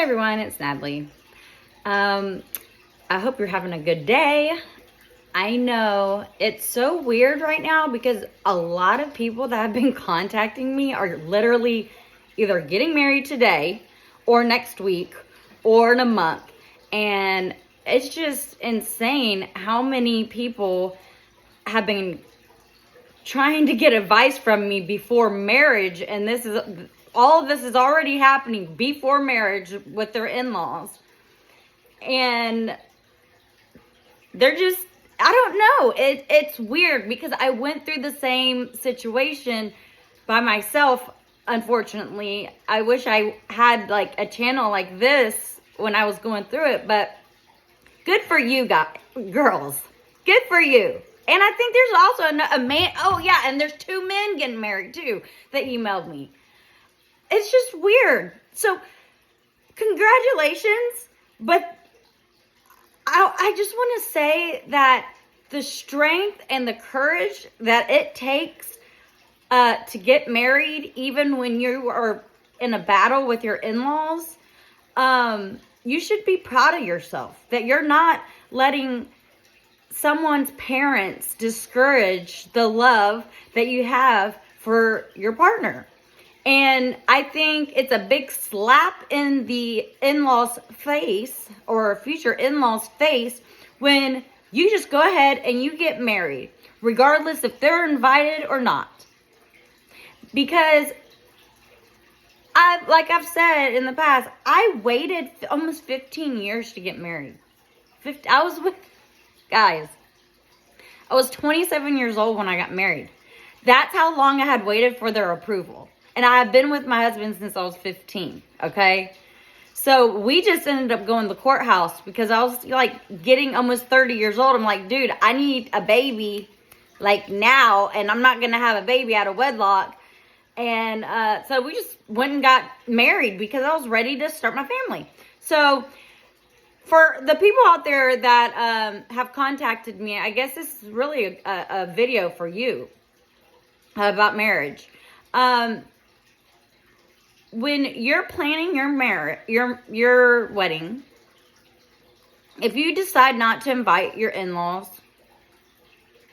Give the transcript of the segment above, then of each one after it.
Hey everyone, it's Natalie. I hope you're having a good day. I know it's so weird right now because a lot of people that have been contacting me are literally either getting married today or next week or in a month. And it's just insane how many people have been trying to get advice from me before marriage, and all of this is already happening before marriage with their in-laws. And they're just, I don't know, it's weird because I went through the same situation by myself, unfortunately. I wish I had like a channel like this when I was going through it, but good for you girls, good for you. And I think there's also a man, oh yeah, and there's 2 men getting married too that emailed me. It's just weird. So, congratulations, but I just want to say that the strength and the courage that it takes to get married, even when you are in a battle with your in-laws, you should be proud of yourself, that you're not letting someone's parents discourage the love that you have for your partner. And I think it's a big slap in the in-laws face or future in-laws face when you just go ahead and you get married, regardless if they're invited or not. Because like I've said in the past, I waited almost 15 years to get married. I was 27 years old when I got married. That's how long I had waited for their approval. And I have been with my husband since I was 15, okay? So we just ended up going to the courthouse because I was like getting almost 30 years old. I'm like, dude, I need a baby like now, and I'm not going to have a baby out of wedlock. And so we just went and got married because I was ready to start my family. So for the people out there that have contacted me, I guess this is really a video for you about marriage. When you're planning your wedding, if you decide not to invite your in-laws,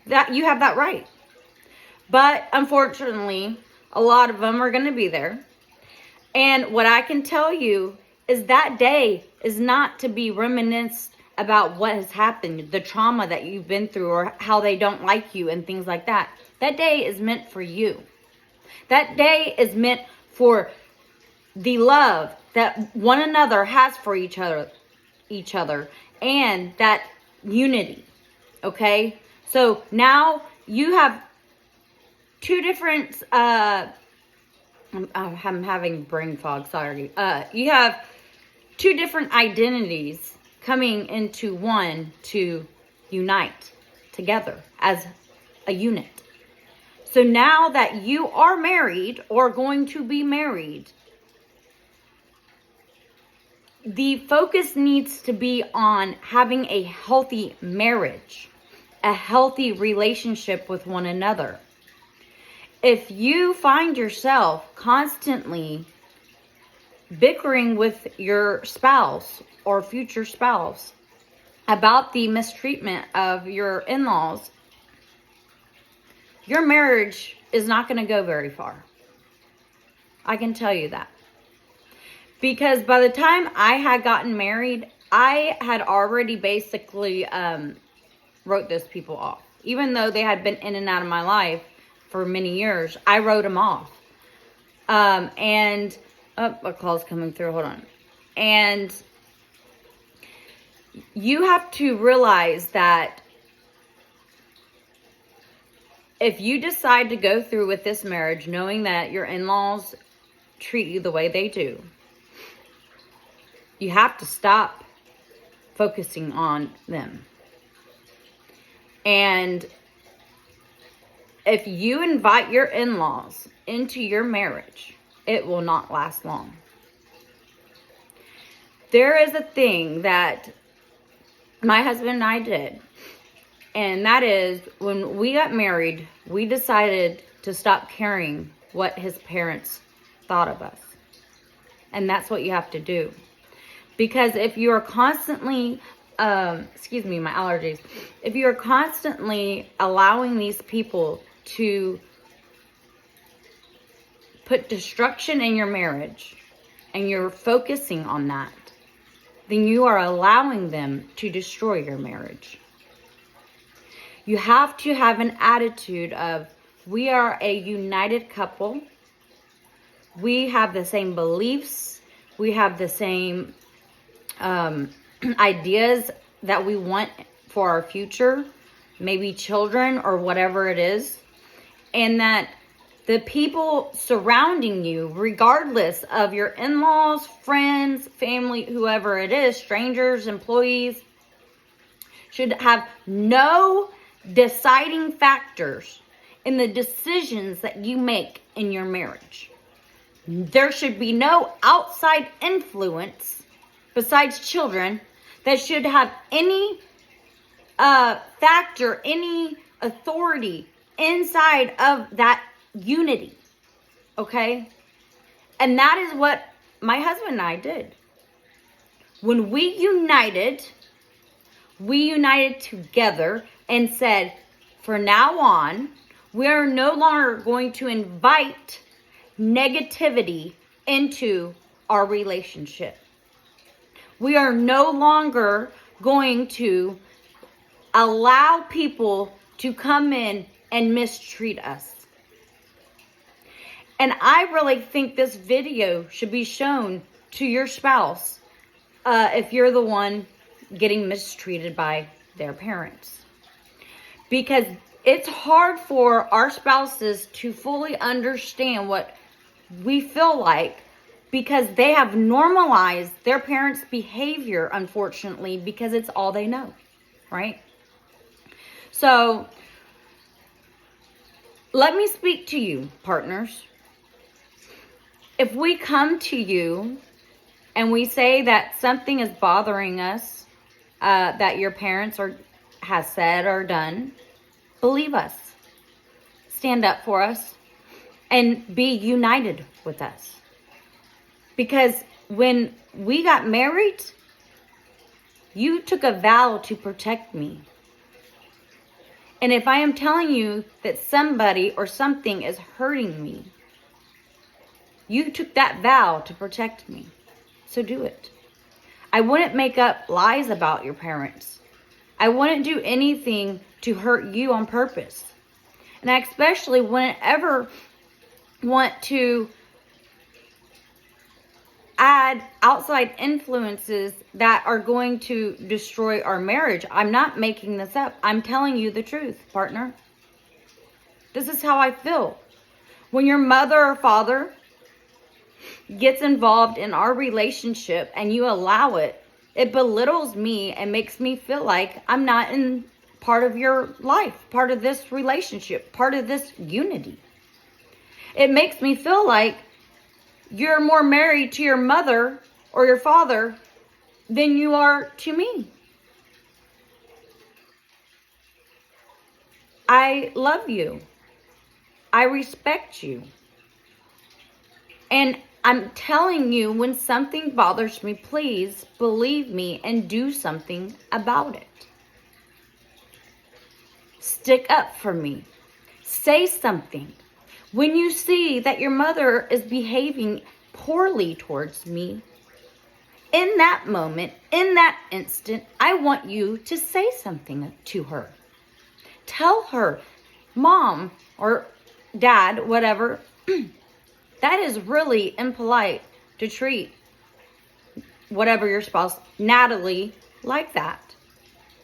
that you have that right. But unfortunately, a lot of them are going to be there. And what I can tell you is that day is not to be reminisced about what has happened, the trauma that you've been through, or how they don't like you and things like that. That day is meant for you. That day is meant for the love that one another has for each other, and that unity, okay? So now you have 2 different, I'm having brain fog, sorry. You have 2 different identities coming into one to unite together as a unit. So now that you are married or going to be married, the focus needs to be on having a healthy marriage, a healthy relationship with one another. If you find yourself constantly bickering with your spouse or future spouse about the mistreatment of your in-laws, your marriage is not going to go very far. I can tell you that. Because by the time I had gotten married, I had already basically wrote those people off. Even though they had been in and out of my life for many years, I wrote them off. And a call's coming through, hold on. And you have to realize that if you decide to go through with this marriage, knowing that your in-laws treat you the way they do, you have to stop focusing on them. And if you invite your in-laws into your marriage, it will not last long. There is a thing that my husband and I did, and that is when we got married, we decided to stop caring what his parents thought of us. And that's what you have to do. Because if you are constantly, excuse me, my allergies. If you are constantly allowing these people to put destruction in your marriage, and you're focusing on that, then you are allowing them to destroy your marriage. You have to have an attitude of, we are a united couple. We have the same beliefs. We have the same ideas that we want for our future, maybe children or whatever it is. And that the people surrounding you, regardless of your in-laws, friends, family, whoever it is, strangers, employees, should have no deciding factors in the decisions that you make in your marriage. There should be no outside influence besides children that should have any factor, any authority inside of that unity. Okay? And that is what my husband and I did. When we united together and said, for now on, we are no longer going to invite negativity into our relationship. We are no longer going to allow people to come in and mistreat us. And I really think this video should be shown to your spouse if you're the one getting mistreated by their parents. Because it's hard for our spouses to fully understand what we feel like, because they have normalized their parents' behavior, unfortunately, because it's all they know, right? So, let me speak to you, partners. If we come to you and we say that something is bothering us, that your parents has said or done, believe us. Stand up for us and be united with us. Because when we got married, you took a vow to protect me. And if I am telling you that somebody or something is hurting me, you took that vow to protect me. So do it. I wouldn't make up lies about your parents. I wouldn't do anything to hurt you on purpose. And I especially wouldn't ever want to add outside influences that are going to destroy our marriage. I'm not making this up. I'm telling you the truth, partner. This is how I feel. When your mother or father gets involved in our relationship and you allow it, it belittles me and makes me feel like I'm not in part of your life, part of this relationship, part of this unity. It makes me feel like you're more married to your mother or your father than you are to me. I love you. I respect you. And I'm telling you, when something bothers me, please believe me and do something about it. Stick up for me. Say something. When you see that your mother is behaving poorly towards me, in that moment, in that instant, I want you to say something to her. Tell her, Mom or Dad, whatever, that is really impolite to treat whatever your spouse, Natalie, like that.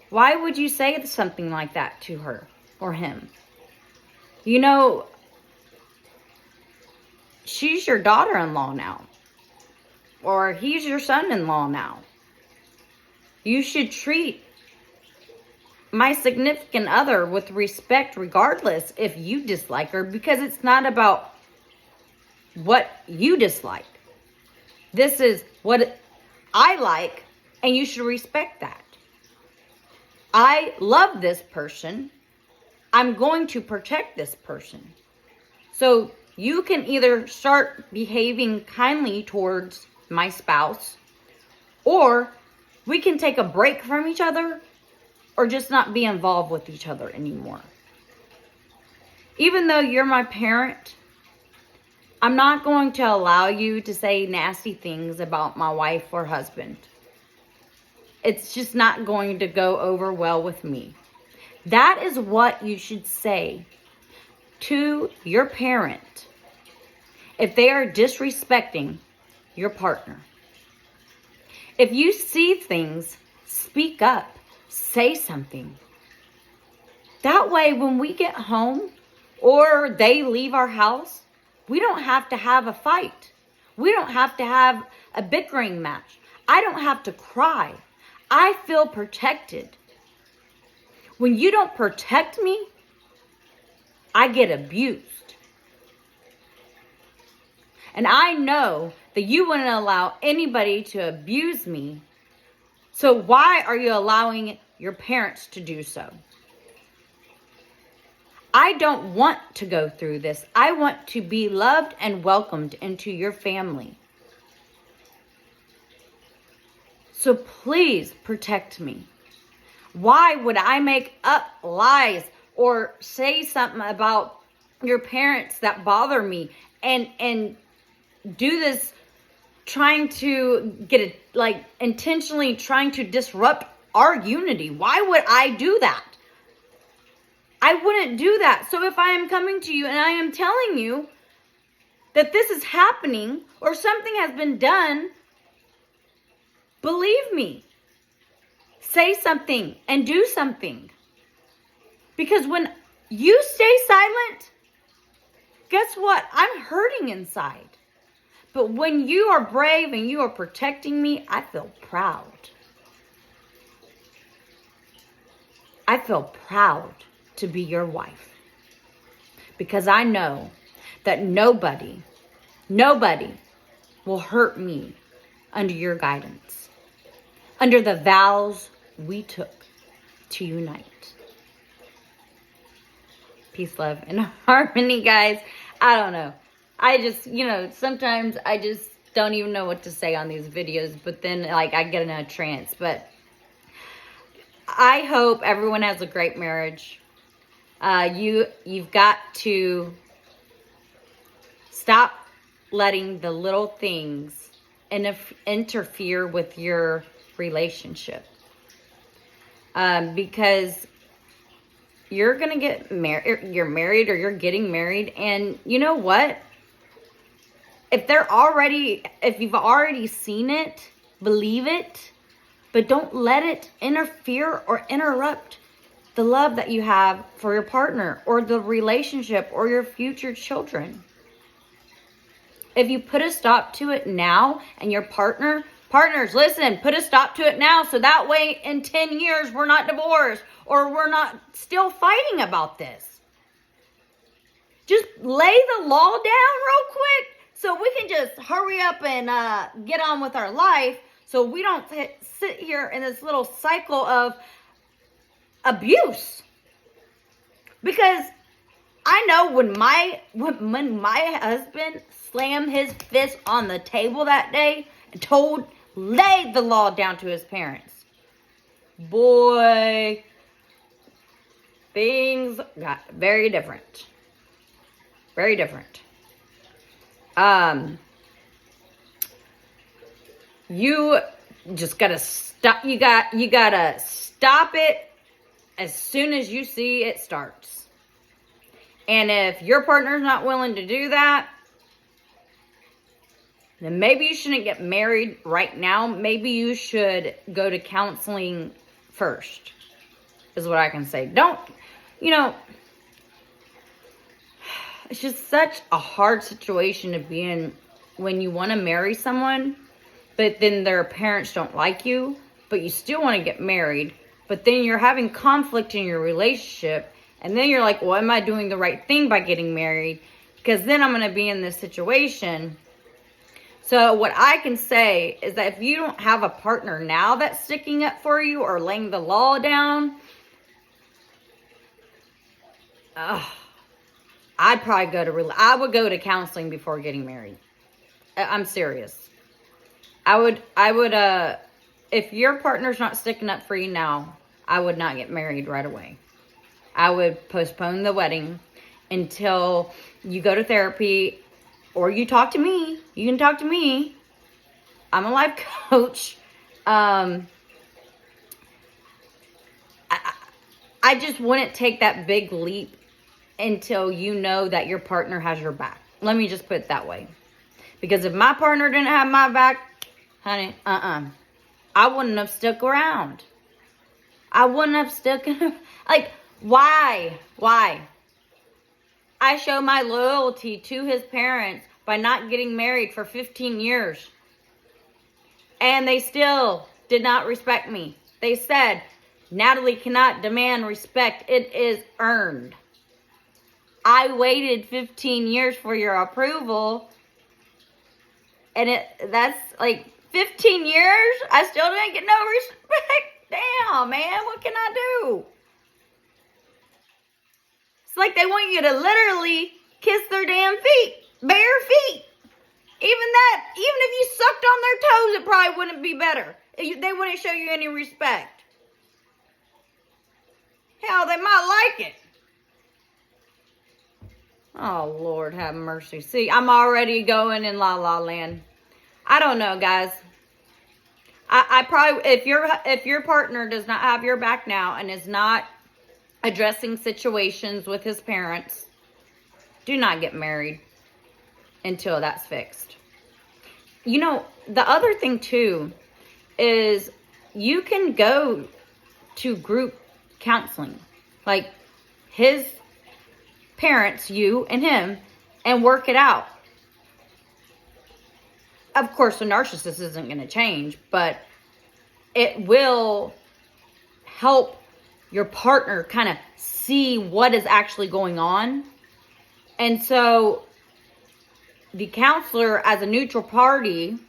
Why would you say something like that to her or him? You know, she's your daughter-in-law now. Or he's your son-in-law now. You should treat my significant other with respect regardless if you dislike her, because it's not about what you dislike. This is what I like, and you should respect that. I love this person. I'm going to protect this person. So you can either start behaving kindly towards my spouse, Or we can take a break from each other or just not be involved with each other anymore. Even though you're my parent, I'm not going to allow you to say nasty things about my wife or husband. It's just not going to go over well with me. That is what you should say to your parent if they are disrespecting your partner. If you see things, speak up, say something. That way, when we get home or they leave our house, we don't have to have a fight. We don't have to have a bickering match. I don't have to cry. I feel protected. When you don't protect me, I get abused. And I know that you wouldn't allow anybody to abuse me. So why are you allowing your parents to do so? I don't want to go through this. I want to be loved and welcomed into your family. So please protect me. Why would I make up lies or say something about your parents that bother me and do this trying to get it, like intentionally trying to disrupt our unity? Why would I do that? I wouldn't do that. So if I am coming to you and I am telling you that this is happening or something has been done, believe me. Say something and do something. Because when you stay silent, guess what? I'm hurting inside. But when you are brave and you are protecting me, I feel proud. I feel proud to be your wife. Because I know that nobody will hurt me under your guidance. Under the vows we took to unite. Peace, love, and harmony, guys. I don't know. I just, sometimes I just don't even know what to say on these videos. But then, I get in a trance. But I hope everyone has a great marriage. You've got to stop letting the little things interfere with your relationship. Because you're going to get married, you're married or you're getting married. And you know what? If you've already seen it, believe it, but don't let it interfere or interrupt the love that you have for your partner or the relationship or your future children. If you put a stop to it now and your partners, listen, put a stop to it now so that way in 10 years we're not divorced or we're not still fighting about this. Just lay the law down real quick so we can just hurry up and get on with our life so we don't sit here in this little cycle of abuse. Because I know when my husband slammed his fist on the table that day and laid the law down to his parents, boy, things got very different. Very different. You just gotta stop. You gotta stop it as soon as you see it starts. And if your partner's not willing to do that, then maybe you shouldn't get married right now. Maybe you should go to counseling first, is what I can say. It's just such a hard situation to be in when you want to marry someone, but then their parents don't like you, but you still want to get married, but then you're having conflict in your relationship, and then you're like, well, am I doing the right thing by getting married? Because then I'm going to be in this situation. So what I can say is that if you don't have a partner now that's sticking up for you or laying the law down, I would go to counseling before getting married. I'm serious. I would if your partner's not sticking up for you now, I would not get married right away. I would postpone the wedding until you go to therapy or you talk to me. You can talk to me. I'm a life coach. I just wouldn't take that big leap until you know that your partner has your back. Let me just put it that way. Because if my partner didn't have my back, honey, I wouldn't have stuck around. I wouldn't have stuck in, like, why? I show my loyalty to his parents by not getting married for 15 years. And they still did not respect me. They said, Natalie cannot demand respect. It is earned. I waited 15 years for your approval. And that's like 15 years. I still didn't get no respect. Damn, man. What can I do? It's like they want you to literally kiss their damn feet. Bare feet. Even if you sucked on their toes, it probably wouldn't be better. They wouldn't show you any respect. Hell, they might like it. Oh, Lord, have mercy. See, I'm already going in la la land. I don't know, guys. I probably, if your partner does not have your back now and is not addressing situations with his parents, do not get married until that's fixed. You know, the other thing too is you can go to group counseling, like his parents, you and him, and work it out. Of course, the narcissist isn't going to change, but it will help your partner kind of see what is actually going on. And so the counselor, as a neutral party,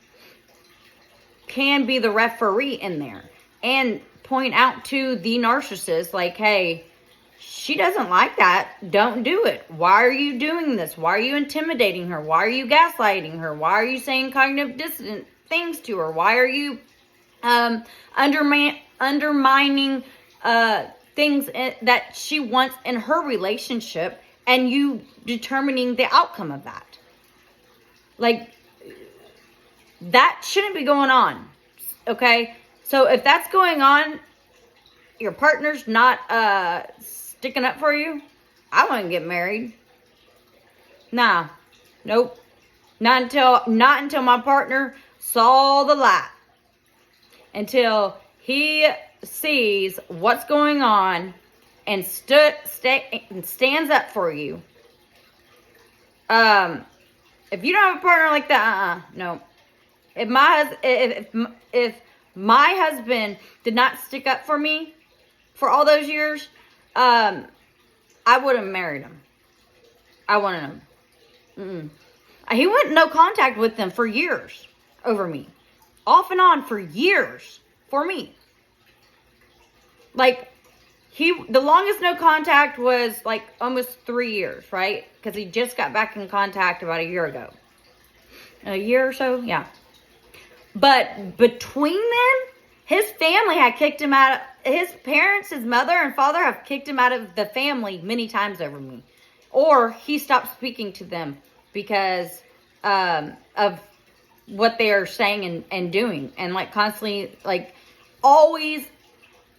can be the referee in there and point out to the narcissist, like, hey, she doesn't like that. Don't do it. Why are you doing this? Why are you intimidating her? Why are you gaslighting her? Why are you saying cognitive dissonant things to her? Why are you undermining things that she wants in her relationship, and you determining the outcome of that? Like, that shouldn't be going on. Okay? So if that's going on, your partner's not sticking up for you, I wouldn't get married. Nah. Nope. Not until my partner saw the light. Until he sees what's going on and stands up for you. If you don't have a partner like that, no. If my husband did not stick up for me for all those years, I wouldn't have married him. I wanted him. He went no contact with them for years over me. Off and on for years for me. Like, the longest no contact was like almost 3 years, right? Because he just got back in contact about a year ago. A year or so, yeah. But between them, his family had kicked him out. His parents, his mother and father have kicked him out of the family many times over me. Or he stopped speaking to them because of what they are saying and doing. And like constantly, like always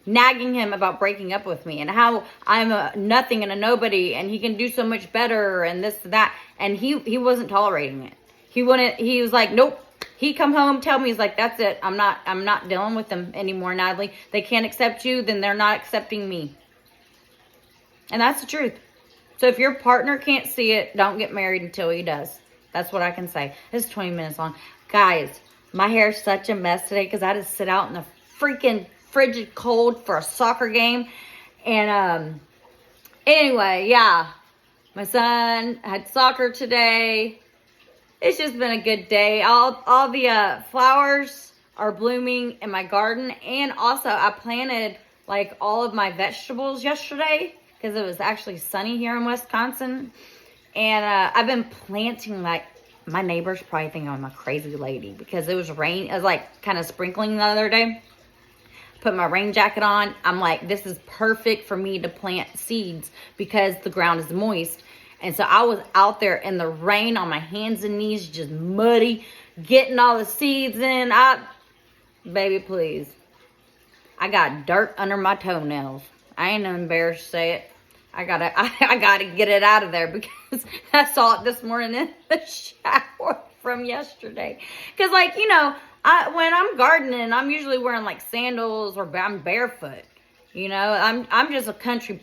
nagging him about breaking up with me. And how I'm a nothing and a nobody. And he can do so much better and this and that. And he wasn't tolerating it. He was like, nope. He come home, tell me, he's like, that's it. I'm not dealing with them anymore, Natalie. They can't accept you, then they're not accepting me. And that's the truth. So if your partner can't see it, don't get married until he does. That's what I can say. This is 20 minutes long. Guys, my hair is such a mess today because I had to sit out in the freaking frigid cold for a soccer game. And anyway, yeah. My son had soccer today. It's just been a good day. All the flowers are blooming in my garden. And also, I planted like all of my vegetables yesterday because it was actually sunny here in Wisconsin. And I've been planting, like, my neighbors probably think I'm a crazy lady because it was rain. It was like kind of sprinkling the other day. put my rain jacket on. I'm like, this is perfect for me to plant seeds because the ground is moist. And so I was out there in the rain on my hands and knees, just muddy, getting all the seeds in. Baby, please. I got dirt under my toenails. I ain't embarrassed to say it. I gotta get it out of there because I saw it this morning in the shower from yesterday. Because, like, you know, when I'm gardening, I'm usually wearing like sandals or I'm barefoot. You know, I'm just a country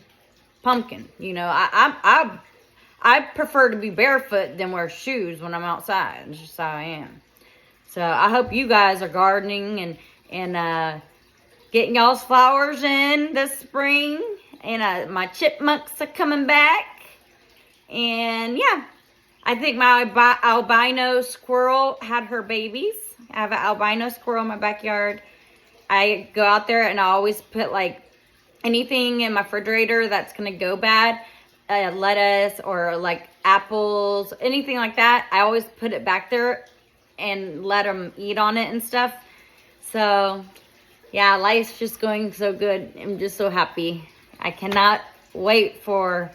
pumpkin. You know, I prefer to be barefoot than wear shoes when I'm outside. It's just how I am. So I hope you guys are gardening and getting y'all's flowers in this spring. And my chipmunks are coming back. And yeah, I think my albino squirrel had her babies. I have an albino squirrel in my backyard. I go out there and I always put like anything in my refrigerator that's going to go bad. Lettuce or like apples, anything like that. I always put it back there and let them eat on it and stuff. So yeah, life's just going so good. I'm just so happy. I cannot wait for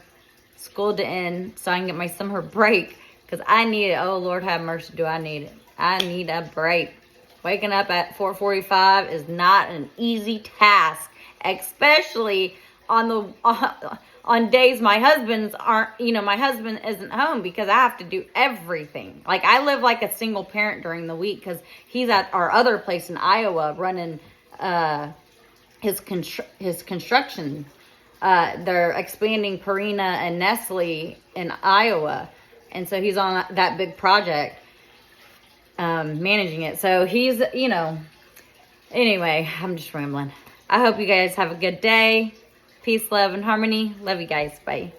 school to end so I can get my summer break because I need it. Oh, Lord have mercy, do I need it. I need a break. Waking up at 4:45 is not an easy task, especially on days my husband isn't home because I have to do everything. Like, I live like a single parent during the week because he's at our other place in Iowa running his construction. They're expanding Purina and Nestle in Iowa. And so he's on that big project, managing it. So he's, you know, anyway, I'm just rambling. I hope you guys have a good day. Peace, love, and harmony. Love you guys. Bye.